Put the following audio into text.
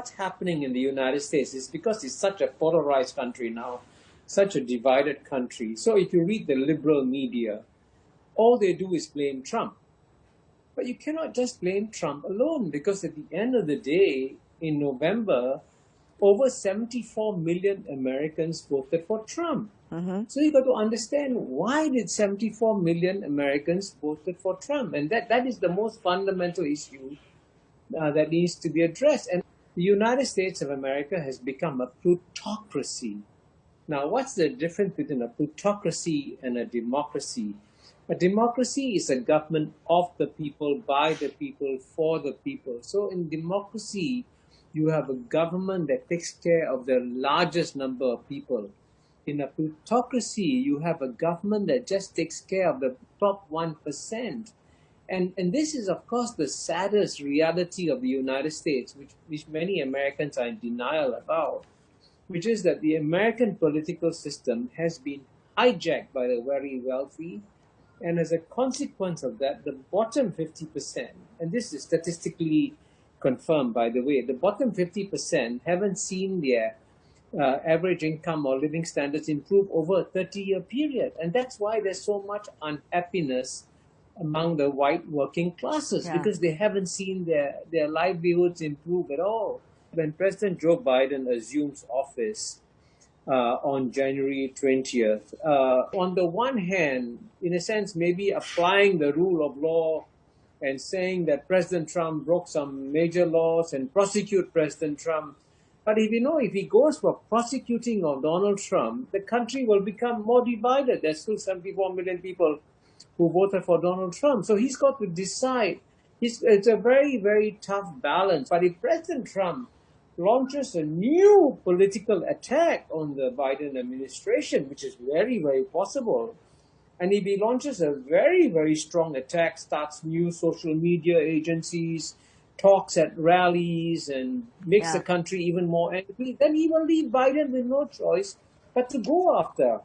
What's happening in the United States is because it's such a polarized country now, such a divided country. So if you read the liberal media, all they do is blame Trump. But you cannot just blame Trump alone, because at the end of the day, in November, over 74 million Americans voted for Trump. So you got to understand, why did 74 million Americans voted for Trump? And that is the most fundamental issue that needs to be addressed. And the United States of America has become a plutocracy. Now, what's the difference between a plutocracy and a democracy? A democracy is a government of the people, by the people, for the people. So in democracy, you have a government that takes care of the largest number of people. In a plutocracy, you have a government that just takes care of the top 1%. And this is, of course, the saddest reality of the United States, which many Americans are in denial about, which is that the American political system has been hijacked by the very wealthy. And as a consequence of that, the bottom 50%, and this is statistically confirmed, by the way, the bottom 50% haven't seen their average income or living standards improve over a 30-year period. And that's why there's so much unhappiness among the white working classes, because they haven't seen their livelihoods improve at all. When President Joe Biden assumes office on January 20th, on the one hand, in a sense, maybe applying the rule of law and saying that President Trump broke some major laws and prosecute President Trump. But if he goes for prosecuting of Donald Trump, the country will become more divided. There's still 74 million people who voted for Donald Trump. So he's got to decide. It's a very, very tough balance. But if President Trump launches a new political attack on the Biden administration, which is very, very possible, and if he launches a very, very strong attack, starts new social media agencies, talks at rallies, and makes the country even more angry, then he will leave Biden with no choice but to go after